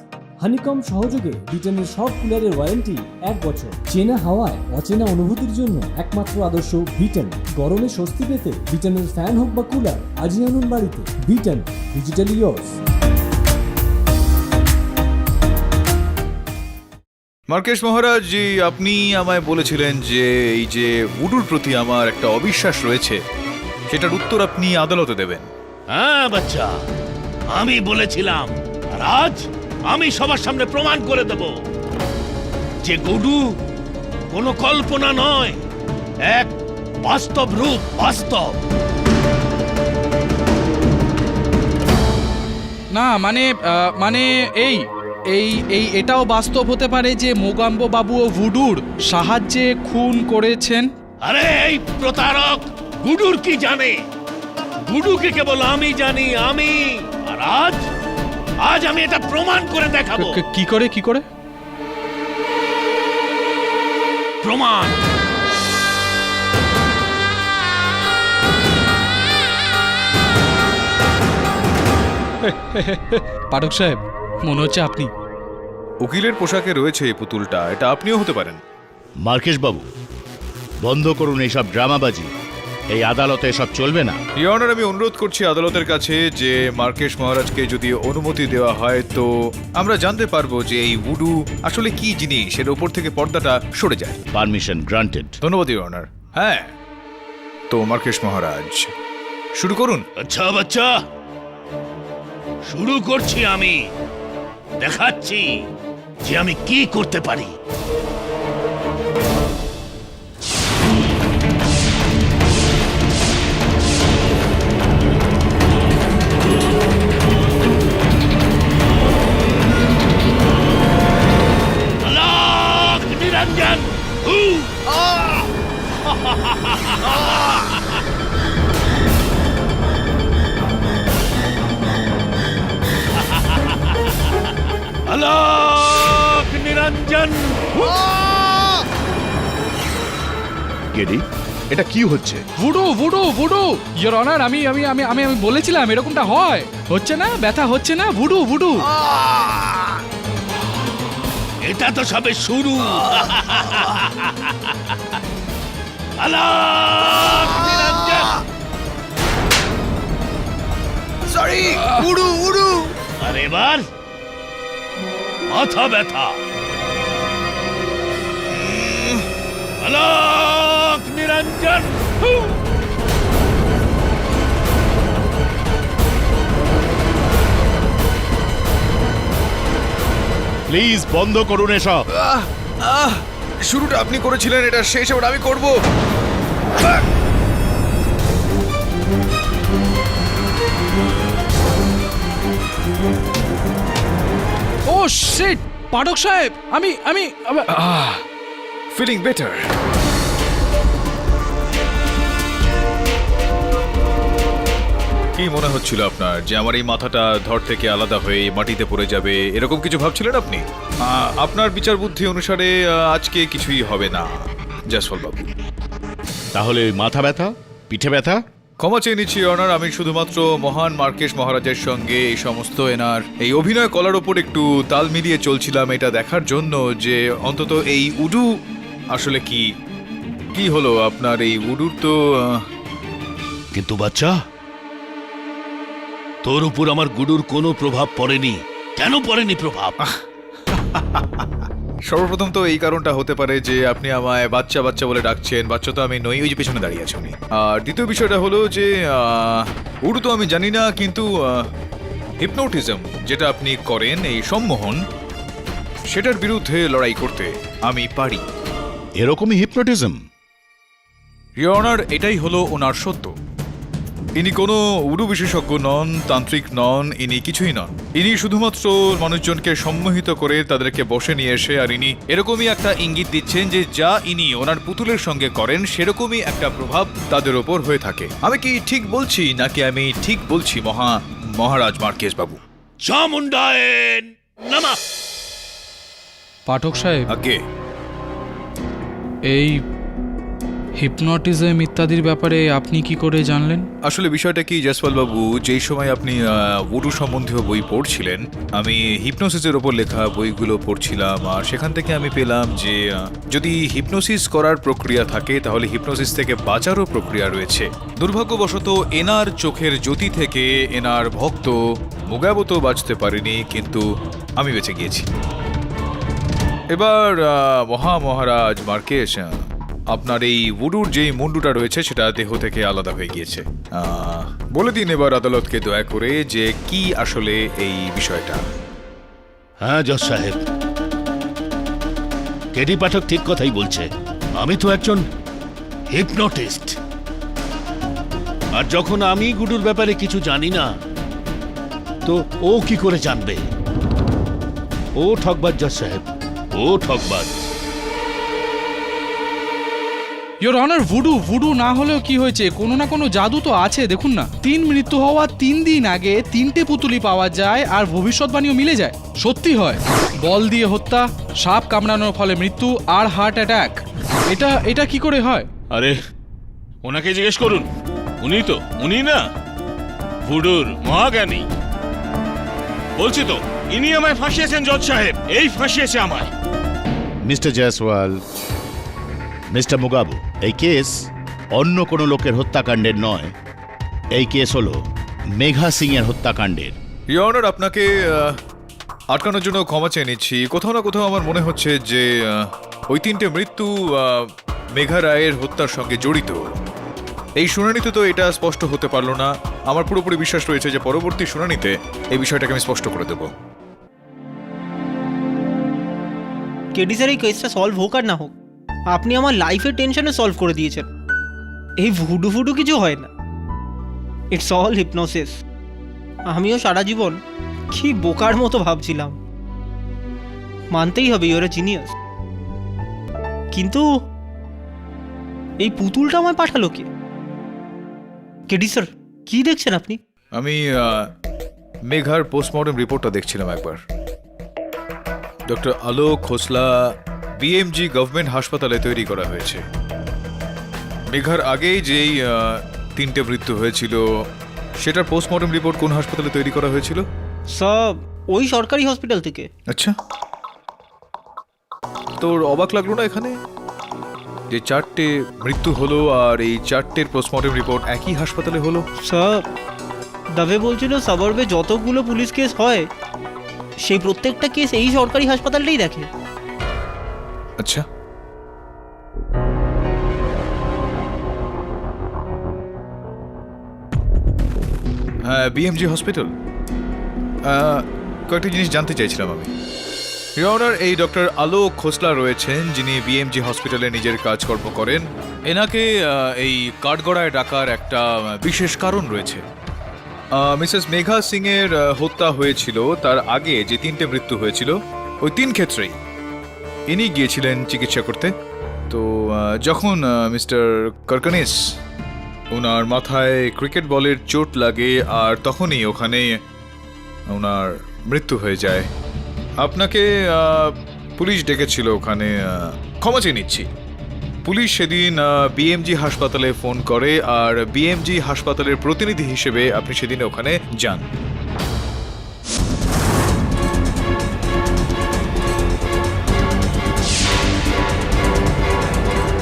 Honeycomb সহযোগে বিটেনের সব কুলারের ওয়ারেন্টি 1 বছর। চেনা হাওয়ায় অচেনা অনুভূতির জন্য একমাত্র আদর্শ বিটেন। গরমে স্বস্তি পেতে বিটেনের ফ্যান হোক বা কুলার আজই আনুন বাড়িতে। বিটেন, ডিজিটালি ইয়োর্স। মার্কেশ মহারাজ জি, আপনি আমায় বলেছিলেন যে এই যে উডুর প্রতি আমার একটা অবিশ্বাস রয়েছে, সেটার উত্তর আপনি আদালতে দেবেন। হ্যাঁ বাচ্চা, আমি বলেছিলাম, আর আজ আমি সবার সামনে প্রমাণ করে দেব যে গুডু কোনো কল্পনা নয়, এক বাস্তব রূপ, বাস্তব। না মানে এটাও বাস্তব হতে পারে যে মোগাম্বো বাবু ও ভুডুর সাহায্যে খুন করেছেন। আরে এই প্রতারক গুডুর কি জানে? গুডুকে কেবল আমি জানি, আমি। আর আজ আমি এটা প্রমাণ করে দেখাবো। কি করে? প্রমাণ। পাঠক সাহেব, মনে হচ্ছে আপনি। উকিলের পোশাকে রয়েছে এই পুতুলটা, এটা আপনিও হতে পারেন। মার্কেশ বাবু, বন্ধ করুন এইসব ড্রামাবাজি। এই আদালতে সব চলবে না। ইওর অনার, আমি অনুরোধ করছি আদালতের কাছে যে মার্কেশ মহারাজকে যদি অনুমতি দেওয়া হয় তো আমরা জানতে পারবো যে এই উডু আসলে কি জিনিস, এর ওপর থেকে পর্দাটা সরে যায়। Permission granted. ধন্যবাদ ইওর অনার। হ্যাঁ, তো মার্কেশ মহারাজ শুরু করুন। আচ্ছা বাচ্চা, শুরু করছি আমি। দেখাচ্ছি যে আমি কি করতে পারি। আলোক নিরঞ্জন। আলোক নিরঞ্জন। গেডি, এটা কি হচ্ছে? ভুডু ইওর অনার, আমি বলেছিলাম এরকমটা হয়। হচ্ছে না, ব্যথা হচ্ছে না। ভুডু। এটা এটা তো সবে শুরু। আলোক নিরঞ্জন। সরি, উড়ু উড়ু। আর এবার মাথা ব্যথা। আলোক নিরঞ্জন। প্লিজ বন্ধ করুন এসব। শুরুটা আপনি করেছিলেন, এটা শেষ এবার আমি করব। ও শিট, পাঠক সাহেব, আমি ফিলিং বেটার। কি মনে হচ্ছিল আপনার যে আমার এই মাথাটা ধর থেকে আলাদা হয়ে মাটিতে পড়ে যাবে, এরকম কিছু ভাবছিলেন আপনি? আপনার বিচার বুদ্ধি অনুসারে আজকে কিছুই হবে না জয়সওয়াল বাবু। তাহলে মাথা ব্যথা, পিঠে ব্যথা? ক্ষমা চেয়ে নিচ্ছি অনার, আমি শুধুমাত্র মহান মার্কেশ মহারাজের সঙ্গে এই সমস্ত এনার এই অভিনয় কলার ওপর একটু তাল মিলিয়ে চলছিলাম, এটা দেখার জন্য যে অন্তত এই উডু আসলে কি হলো আপনার এই উডুর তো কিন্তু বাচ্চা, তোর উপর আমার গুরুর কোনো প্রভাব পড়েনি। কেন পড়েনি প্রভাব? সর্বপ্রথম তো এই কারণটা হতে পারে যে আপনি আমায় বাচ্চা বাচ্চা বলে ডাকছেন। বাচ্চা তো আমি নই, ওই যে পেছনে দাঁড়িয়ে আছে উনি। আর দ্বিতীয় বিষয়টা হলো যে উডু তো আমি জানি না, কিন্তু হিপনোটিজম যেটা আপনি করেন, এই সম্মোহন, সেটার বিরুদ্ধে লড়াই করতে আমি পারি। এরকমই হিপনোটিজম? ইওর অনার, এটাই হলো ওনার সত্য। ইনি কোনো উডু বিশেষজ্ঞ নন, তান্ত্রিক নন, ইনি কিছুই নন। ইনি শুধুমাত্র মানুষজনকে সম্মোহিত করে তাদেরকে বসে নিয়ে এসে, আর ইনি এরকমই একটা ইঙ্গিত দিচ্ছেন যে যা ইনি ওনার পুতুলের সঙ্গে করেন সেরকমই একটা প্রভাব তাদের ওপর হয়ে থাকে। আমি কি ঠিক বলছি নাকি আমি ঠিক বলছি মহারাজ মার্কেশ বাবু? চামুন্ডায়েন নমঃ। পাঠক সাহেব, আগে এই হিপনোটিজম ইত্যাদির ব্যাপারে আপনি কি করে জানলেন? আসলে বিষয়টা কি জয়সওয়াল বাবু, যেই সময় আপনি উডু সম্বন্ধীয় বই পড়ছিলেন, আমি হিপনোসিসের ওপর লেখা বইগুলো পড়ছিলাম, আর সেখান থেকে আমি পেলাম যে যদি হিপনোসিস করার প্রক্রিয়া থাকে তাহলে হিপনোসিস থেকে বাঁচারও প্রক্রিয়া রয়েছে। দুর্ভাগ্যবশত এনার চোখের জ্যোতি থেকে এনার ভক্ত মুগাবো তো বাঁচতে পারেনি, কিন্তু আমি বেঁচে গিয়েছি। এবার মহারাজ মার্কেশ, আপনার এই উডুর যেই মুন্ডুটা রয়েছে সেটা দেহ থেকে আলাদা হয়ে গিয়েছে। বলে দিন এবার আদালতকে দয়া করে যে কি আসলে এই বিষয়টা। হ্যাঁ জজ সাহেব, কেডি পাঠক ঠিক কথাই বলছে। আমি তো একজন হিপনোটিস্ট, আর যখন আমি গুডুর ব্যাপারে কিছু জানি না, তো ও কি করে জানবে? ও ঠকবাজ জজ সাহেব, ও ঠকবাজ। ইওর অনার, ভুডু না হলেও কি হয়েছে, কোনো না কোনো জাদু তো আছে। দেখুন না, 3 মৃত্যু হওয়ার 3 দিন আগে 3টে পুতুলি পাওয়া যায়, আর ভবিষ্যৎবাণীও মিলে যায়, সত্যি হয়। বল দিয়ে হত্যা, সাপ কামড়ানোর ফলে মৃত্যু, আর হার্ট অ্যাটাক। এটা কি করে হয়? আরে ওনাকে জিজ্ঞেস করুন, উনি না ভুডুর মহাজ্ঞানী। বলছি তো, ইনি আমায় ফাঁসিয়েছেন জজ সাহেব, এই ফাঁসিয়েছে আমায়। মিস্টার জয়সওয়াল, মিস্টার মুগাবু, এই কেস অন্য কোনো লোকের হত্যাকাণ্ডের নয়। এই কেস হলো মেঘা সিং এর হত্যাকাণ্ডের। ইওর অনার, আপনাকে আটকানোর জন্য ক্ষমা চেয়ে নিচ্ছি। কোথাও না কোথাও আমার মনে হচ্ছে যে ওই 3টে মৃত্যু মেঘা রায়ের হত্যার সঙ্গে জড়িত। এই শুনানিতে তো এটা স্পষ্ট হতে পারলো না। আমার পুরোপুরি বিশ্বাস রয়েছে যে পরবর্তী শুনানিতে এই বিষয়টাকে আমি স্পষ্ট করে দেব। কেডি স্যার, এই কেসটা সলভ হোক আর না হোক, আপনি আমার লাইফের টেনশনে সলভ করে দিয়েছেন। এই ভুডু কিছু হয় না, ইটস অল হিপনোসিস। আমিও সারা জীবন কি বোকার মতো ভাবছিলাম। মানতেই হবে ইউর এ জিনিয়াস। কিন্তু এই পুতুলটা আমায় পাঠালো কে? কেডি স্যার, কি দেখছেন আপনি? আমি মেঘার পোস্টমর্টম রিপোর্টটা দেখছিলাম একবার। ডক্টর আলোক খোসলা বিএমজি গভর্নমেন্ট হাসপাতালে তৈরি করা হয়েছে। মেঘার আগেই যেই 3টে মৃত্যু হয়েছিল সেটার পোস্টমর্টম রিপোর্ট কোন হাসপাতালে তৈরি করা হয়েছিল? সব ওই সরকারি হসপিটাল থেকে। আচ্ছা, তোর অবাক লাগলো না এখানে যে 4টে মৃত্যু হলো আর এই 4টের পোস্টমর্টম রিপোর্ট একই হাসপাতালে হলো? স্যার দাবে বলছিল সাবার্বে যতগুলো পুলিশ কেস হয় সেই প্রত্যেকটা কেস এই সরকারি হাসপাতালটাই দেখে। আচ্ছা, হ্যাঁ, বিএমজি হসপিটাল। কয়েকটা জিনিস জানতে চাইছিলাম আমি। ইওর অনার, এই ডক্টর আলোক খোসলা রয়েছেন যিনি বিএমজি হসপিটালে নিজের কাজকর্ম করেন। এনাকে এই কাঠগড়ায় ডাকার একটা বিশেষ কারণ রয়েছে। মিসেস মেঘা সিং এর হত্যা হয়েছিল তার আগে যে 3টে মৃত্যু হয়েছিল ওই 3 ক্ষেত্রেই ইনি গিয়েছিলেন চিকিৎসা করতে। তো যখন মিস্টার কারকানিস ওনার মাথায় ক্রিকেট বলের চোট লাগে আর তখনই ওখানে ওনার মৃত্যু হয়ে যায়। আপনাকে পুলিশ ডেকেছিল ওখানে। ক্ষমা চেয়ে নিচ্ছি, পুলিশ সেদিন বিএমজি হাসপাতালে ফোন করে আর বিএমজি হাসপাতালের প্রতিনিধি হিসেবে আপনি সেদিন ওখানে যান।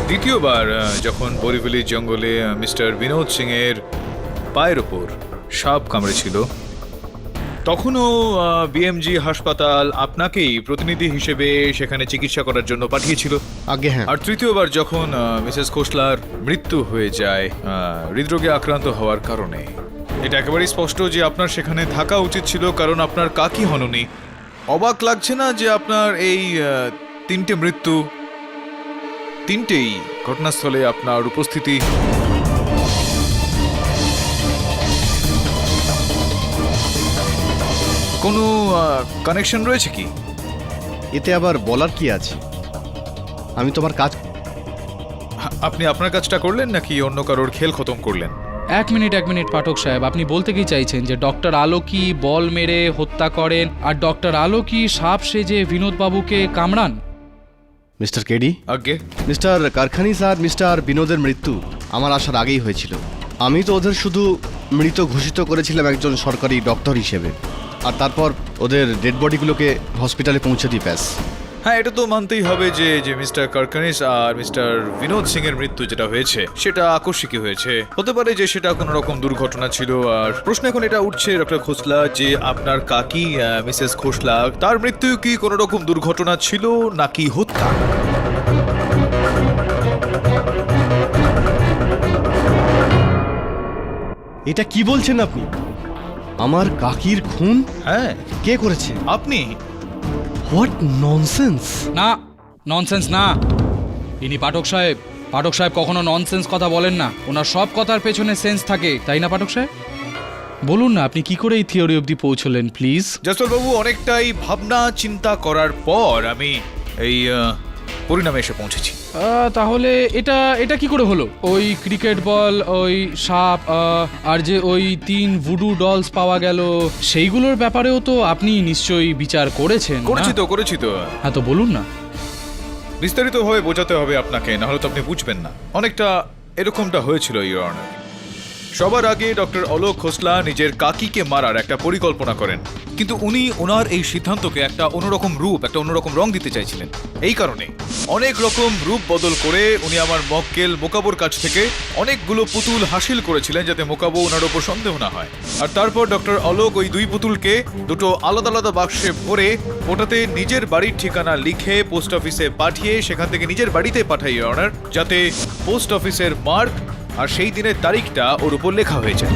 দ্বিতীয়বার যখন বরিভেলি জঙ্গলে মিস্টার বিনোদ সিং এর পায়ের ওপর সাপ কামড়েছিল তখনও বিএমজি হাসপাতাল আপনাকেই প্রতিনিধি হিসেবে সেখানে চিকিৎসা করার জন্য পাঠিয়েছিল। আগে হ্যাঁ। আর তৃতীয়বার যখন মিসেস খোসলার মৃত্যু হয়ে যায় হৃদরোগে আক্রান্ত হওয়ার কারণে, এটা একেবারেই স্পষ্ট যে আপনার সেখানে থাকা উচিত ছিল, কারণ আপনার কাকি হননি। অবাক লাগছে না যে আপনার এই 3টে মৃত্যু, 3টেই ঘটনাস্থলে আপনার উপস্থিতি? কোনো কানেকশন রয়েছে কি? এতে আবার বলার কি আছে? আমি তোমার কাজ। আপনি আপনার কাজটা করলেন নাকি অন্য কারোর খেল খতম করলেন? এক মিনিট পাঠক সাহেব, আপনি বলতে কি চাইছেন যে ডক্টর আলোকই বল মেরে হত্যা করেন আর ডক্টর আলোকই সাপ সেজে বিনোদবাবুকে কামড়ান? মিস্টার কেডি, আগে মিস্টার কারখানিস আর মিস্টার বিনোদের মৃত্যু আমার আসার আগেই হয়েছিল। আমি তো ওদের শুধু মৃত ঘোষিত করেছিলাম একজন সরকারি ডক্টর হিসেবে, আর তারপর ওদের ডেড বডিগুলোকে হসপিটালে পৌঁছে দিই ব্যাস। হ্যাঁ, এটা তো মানতেই হবে যে মিস্টার কারকানিস আর মিস্টার বিনোদ সিং এর মৃত্যু যেটা হয়েছে সেটা আকস্মিকই হয়েছে। হতে পারে যে সেটা কোনো রকম দুর্ঘটনা ছিল। আর প্রশ্ন এখন এটা উঠছে ডক্টর খোসলা যে আপনার কাকি মিসেস খোসলা, তার মৃত্যু কি কোনো রকম দুর্ঘটনা ছিল নাকি হত্যা? এটা কি বলছেন আপনি? আমার কাকির খুন? হ্যাঁ। কে করেছে? আপনি? What nonsense! না, ননসেন্স না। ইনি পাঠক সাহেব কখনো ননসেন্স কথা বলেন না। ওনার সব কথার পেছনে সেন্স থাকে, তাই না পাঠক সাহেব? বলুন না, আপনি কি করে এই থিওরি অবধি পৌঁছলেন প্লিজ? জসওয়াল বাবু, অনেকটাই ভাবনা চিন্তা করার পর আমি এই পরিণামে এসে পৌঁছেছি। তাহলে এটা কি করে হলো? ওই ক্রিকেট বল, ওই সাপ আর যে ওই 3 ভুডু ডলস পাওয়া গেল, সেইগুলোর ব্যাপারেও তো আপনি নিশ্চয়ই বিচার করেছেন। করেছি তো। হ্যাঁ, তো বলুন না। বিস্তারিতভাবে বোঝাতে হবে আপনাকে, না হলে তো আপনি বুঝবেন না। অনেকটা এরকমটা হয়েছিল ইওর অনার। সবার আগে ডক্টর অলোক খোসলা নিজের কাকিকে মারার একটা পরিকল্পনা করেন, কিন্তু উনি ওনার এই সিদ্ধান্তকে একটা অন্যরকম রূপ, একটা অন্যরকম রং দিতে চাইছিলেন। এই কারণে অনেক রকম রূপ বদল করে উনি আমার মক্কেল মোকাবোর কাছ থেকে অনেকগুলো পুতুল হাসিল করেছিলেন যাতে মোকাবো ওনার ওপর সন্দেহ না হয়। আর তারপর ডক্টর অলোক ওই 2 পুতুলকে 2টো আলাদা আলাদা বাক্সে ভরে ওটাতে নিজের বাড়ির ঠিকানা লিখে পোস্ট অফিসে পাঠিয়ে সেখান থেকে নিজের বাড়িতে পাঠাই অনার, যাতে পোস্ট অফিসের মার্ক আর সেই দিনের তারিখটা ওর উপর লেখা হয়ে যায়।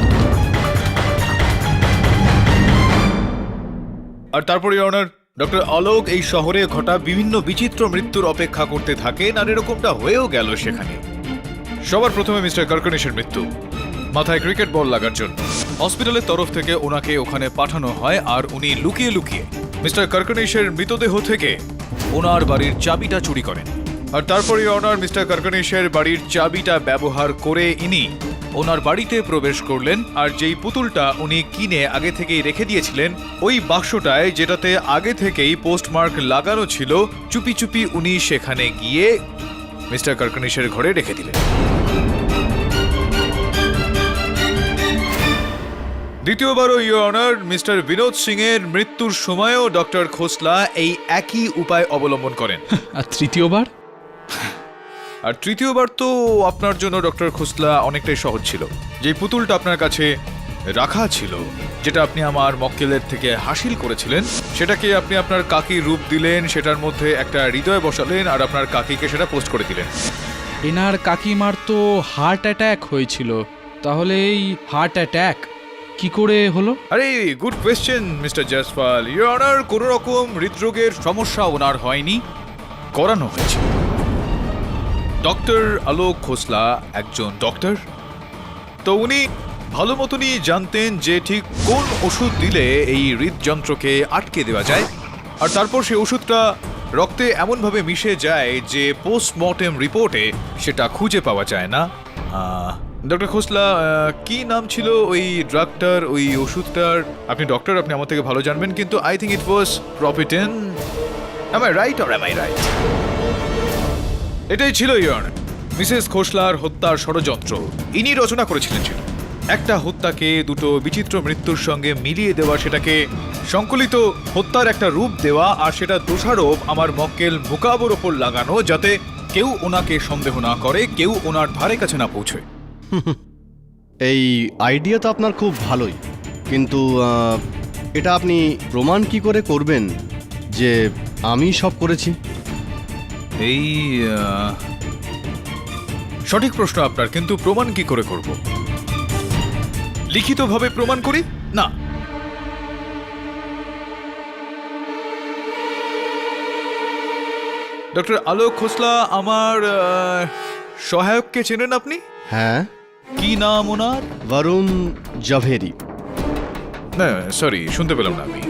আর তারপরে অনার ডক্টর অলোক এই শহরে ঘটা বিভিন্ন বিচিত্র মৃত্যুর অপেক্ষা করতে থাকেন, আর এরকমটা হয়েও গেল সেখানে। সবার প্রথমে মিস্টার কারকানিসের মৃত্যু, মাথায় ক্রিকেট বল লাগার জন্য হসপিটালের তরফ থেকে ওনাকে ওখানে পাঠানো হয়, আর উনি লুকিয়ে লুকিয়ে মিস্টার কারকানিসের মৃতদেহ থেকে ওনার বাড়ির চাবিটা চুরি করেন। আর তারপরে অনার মিস্টার কারকানিসের বাড়ির চাবিটা ব্যবহার করে ইনি ওনার বাড়িতে প্রবেশ করলেন, আর যেই পুতুলটা উনি কিনে আগে থেকেই রেখে দিয়েছিলেন ওই বাক্সটায় যেটাতে আগে থেকেই পোস্টমার্ক লাগানো ছিল, চুপি চুপি উনি সেখানে গিয়ে মিস্টার কারকানিসের ঘরে রেখে দিলেন। দ্বিতীয়বারও your honour mister Binod Singh এর মৃত্যুর সময়ও ডক্টর খোসলা এই একই উপায় অবলম্বন করেন। আর তৃতীয়বার? আর তৃতীয়বার তো আপনার জন্য ডক্টর খোসলা অনেকটাই সহজ ছিল। যে পুতুলটা আপনার কাছে রাখা ছিল, যেটা আপনি আমার মক্কেলের থেকে হাসিল করেছিলেন, সেটাকে আপনি আপনার কাকির রূপ দিলেন, সেটার মধ্যে একটা হৃদয় বসালেন আর আপনার কাকিকে সেটা পোস্ট করে দিলেন। এনার কাকিমার তো হার্ট অ্যাটাক হয়েছিল, তাহলে এই হার্ট অ্যাটাক কি করে হলো? আরে good question mister Jaiswal. Your honour, কোনো রকম হৃদরোগের সমস্যা ওনার হয়নি, করানো হয়েছে। ডক্টর আলোক খোসলা একজন ডক্টর, তো উনি ভালো মতনই জানতেন যে ঠিক কোন ওষুধ দিলে এই হৃদযন্ত্রকে আটকে দেওয়া যায়, আর তারপর সেই ওষুধটা রক্তে এমনভাবে মিশে যায় যে পোস্টমর্টেম রিপোর্টে সেটা খুঁজে পাওয়া যায় না। ডক্টর খোসলা, কি নাম ছিল ওই ড্রাগটার, ওই ওষুধটার? আপনি ডক্টর, আপনি আমার থেকে ভালো জানবেন, কিন্তু আই থিঙ্ক ইট ওয়াজ প্রপিটেন। Am I right or am I right? এটাই ছিল ইওর অনার মিসেস খোসলার হত্যার ষড়যন্ত্র। ইনি রচনা করেছিলেন ছিল একটা হত্যাকে দুটো বিচিত্র মৃত্যুর সঙ্গে মিলিয়ে দেওয়া, সেটাকে সংকলিত হত্যার একটা রূপ দেওয়া, আর সেটা দোষারোপ আমার মক্কেল মুকাবর ওপর লাগানো, যাতে কেউ ওনাকে সন্দেহ না করে, কেউ ওনার ধারে কাছে না পৌঁছয়। এই আইডিয়া তো আপনার খুব ভালোই, কিন্তু এটা আপনি প্রমাণ কি করে করবেন যে আমি সব করেছি? এই সঠিক প্রশ্ন আপনার, কিন্তু প্রমাণ কি করে করব? লিখিতভাবে প্রমাণ করি না? ডক্টর আলোক খোসলা আমার সহায়ককে চেনেন আপনি? হ্যাঁ। কি নাম ওনার? বরুণ জাভেরি। না সরি, শুনতে পেলাম না আমি।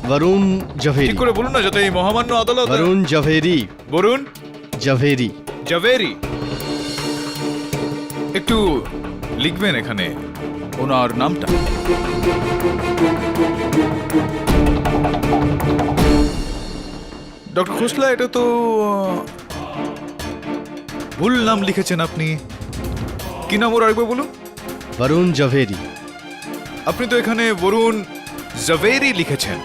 বরুণ জাভেরি। ঠিক করে বলুন না, যাতে এই মহামান্য আদালত। বরুণ জাভেরি। বরুণ জাভেরি। জাভেরি। একটু লিখবেন এখানে ওনার নামটা। ডক্টর খোসলা, এটা তো ভুল নাম লিখেছেন আপনি। কি নাম ওর আরেকবার বলুন? বরুণ জাভেরি। আপনি তো এখানে বরুণ জাভেরি লিখেছেন।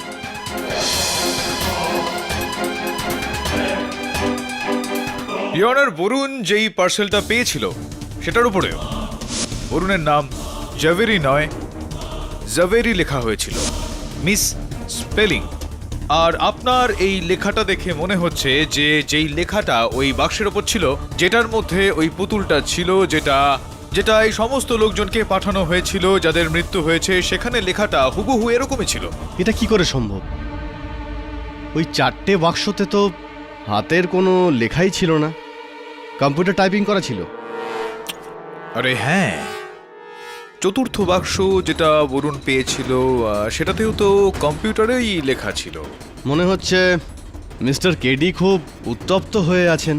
ইওর অনার, বরুণ যেই পার্সেলটা পেয়েছিল সেটার উপরেও বরুণের নাম জাভেরি নয়, জাভেরি লেখা হয়েছিল, মিস স্পেলিং। আর আপনার এই লেখাটা দেখে মনে হচ্ছে যে যেই লেখাটা ওই বাক্সের ওপর ছিল, যেটার মধ্যে ওই পুতুলটা ছিল, যেটা যেটা এই সমস্ত লোকজনকে পাঠানো হয়েছিল যাদের মৃত্যু হয়েছে, সেখানে লেখাটা হুবহু এরকমই ছিল। এটা কি করে সম্ভব? ওই 4টে বাক্সতে তো হাতের কোনো লেখাই ছিল না, কম্পিউটার টাইপিং করা ছিল। আরে হ্যাঁ, চতুর্থ বাক্স যেটা বরুণ পেয়েছিল সেটাতেও তো কম্পিউটারেই লেখা ছিল। মনে হচ্ছে মিস্টার কেডি খুব উত্তপ্ত হয়ে আছেন।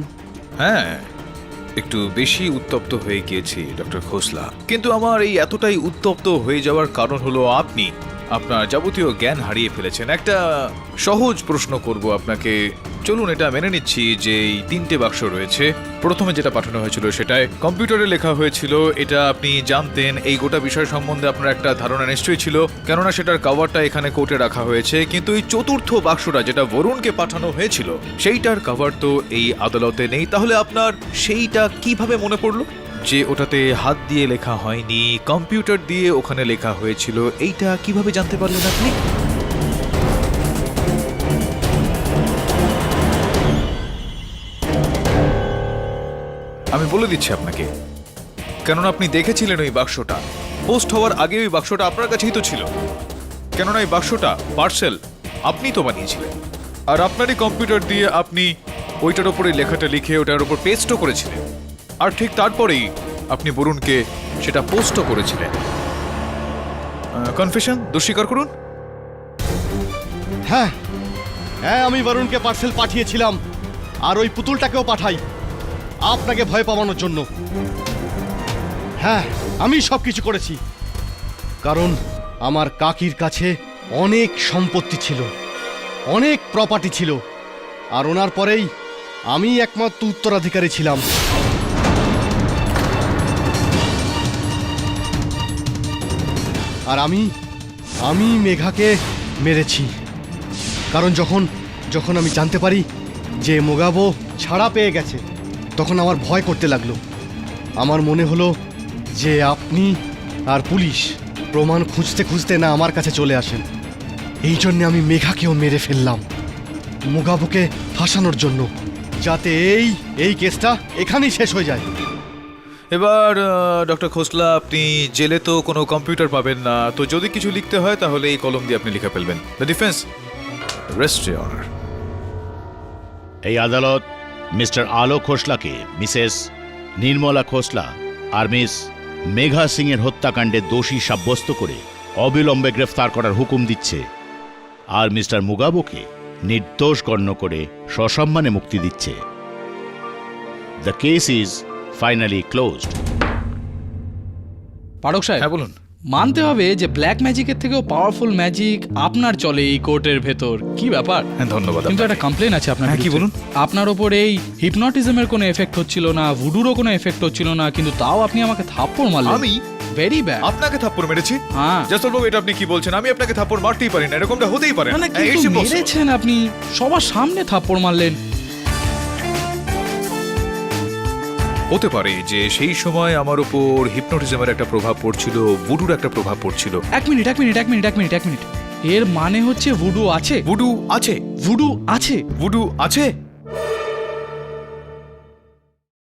হ্যাঁ, একটু বেশি উত্তপ্ত হয়ে গিয়েছি ডক্টর খোসলা, কিন্তু আমার এই এতটাই উত্তপ্ত হয়ে যাওয়ার কারণ হলো আপনি আপনার যাবতীয় জ্ঞান হারিয়ে ফেলেছেন। একটা সহজ প্রশ্ন করব আপনাকে। চলুন, এটা মেনে নিচ্ছি যে এই 3টে বাক্স রয়েছে, প্রথমে যেটা পাঠানো হয়েছিল সেটায় কম্পিউটারে লেখা হয়েছিল, এটা আপনি জানতেন, এই গোটা বিষয় সম্বন্ধে আপনার একটা ধারণা নিশ্চয়ই ছিল, কেননা সেটার কভারটা এখানে কোর্টে রাখা হয়েছে। কিন্তু এই চতুর্থ বাক্সটা যেটা বরুণকে পাঠানো হয়েছিল, সেইটার কভার তো এই আদালতে নেই। তাহলে আপনার সেইটা কিভাবে মনে পড়লো যে ওটাতে হাত দিয়ে লেখা হয়নি, কম্পিউটার দিয়ে ওখানে লেখা হয়েছিল? এইটা কিভাবে জানতে পারলেন আপনি? আমি বলে দিচ্ছি আপনাকে, কেননা আপনি দেখেছিলেন ওই বাক্সটা, পোস্ট হওয়ার আগে ওই বাক্সটা আপনার কাছেই তো ছিল, কেননা এই বাক্সটা পার্সেল আপনি তো বানিয়েছিলেন, আর আপনারই কম্পিউটার দিয়ে আপনি ওইটার ওপরে লেখাটা লিখে ওটার ওপর পেস্টও করেছিলেন, আর ঠিক তারপরেই আপনি বরুণকে সেটা পোস্টও করেছিলেন। কনফেশন, দোষ স্বীকার করুন। হ্যাঁ হ্যাঁ, আমি বরুণকে পার্সেল পাঠিয়েছিলাম, আর ওই পুতুলটাকেও পাঠাই আপনাকে ভয় পাওয়ানোর জন্য। হ্যাঁ, আমি সব কিছু করেছি, কারণ আমার কাকির কাছে অনেক সম্পত্তি ছিল, অনেক প্রপার্টি ছিল, আর ওনার পরেই আমি একমাত্র উত্তরাধিকারী ছিলাম। আর আমি মেঘাকে মেরেছি। কারণ যখন আমি জানতে পারি যে মোগাবো ছাড়া পেয়ে গেছে, তখন আমার ভয় করতে লাগলো। আমার মনে হলো যে আপনি আর পুলিশ প্রমাণ খুঁজতে খুঁজতে না আমার কাছে চলে আসেন। এই জন্যে আমি মেঘাকেও মেরে ফেললাম, মোগাবোকে ফাঁসানোর জন্য, যাতে এই কেসটা এখানেই শেষ হয়ে যায়। এবার ডক্টর খোসলা, আপনি জেলে তো কোনো কম্পিউটার পাবেন না, তো যদি কিছু লিখতে হয় তাহলে এই কলম দিয়ে আপনি লিখে ফেলবেন। The defence rest your honour. এই আদালত মিস্টার আলোক খোসলাকে মিসেস নির্মলা খোসলা আর মিস মেঘা সিং এর হত্যাকাণ্ডে দোষী সাব্যস্ত করে অবিলম্বে গ্রেফতার করার হুকুম দিচ্ছে, আর মিস্টার মুগাবোকে নির্দোষ গণ্য করে সসম্মানে মুক্তি দিচ্ছে। The case is finally closed. Parak সাহেব, হ্যাঁ বলুন। মানতে হবে যে ব্ল্যাক ম্যাজিকের থেকেও পাওয়ারফুল ম্যাজিক আপনার চলে এই কোর্টের ভেতর। কি ব্যাপার? হ্যাঁ ধন্যবাদ। কিন্তু একটা কমপ্লেন আছে আপনার। হ্যাঁ, কি বিরুদ্ধে। বলুন? আপনার ওপর এই হিপনটিজমের কোনো এফেক্ট হচ্ছিল না, ভুডুরও কোনো এফেক্ট হচ্ছিল না, কিন্তু তাও আপনি আমাকে থাপ্পড় মারলেন। আমি ভেরি ব্যাড। আপনাকে থাপ্পড় মেরেছি? হ্যাঁ। জয়সওয়াল বাবু, এটা আপনি কি বলছেন? আমি আপনাকে থাপ্পড় মারতেই পারি না, এরকমটা হতেই পারে না, না। না, কিন্তু মেরেছেন আপনি, সবার সামনে থাপ্পড় মারলেন। হতে পারে যে সেই সময় আমার উপর হিপনোটিজমের একটা প্রভাব পড়ছিল, ভুডুর একটা প্রভাব পড়ছিল। এক মিনিট। এর মানে হচ্ছে ভুডু আছে। ভুডু আছে? ভুডু আছে। ভুডু আছে?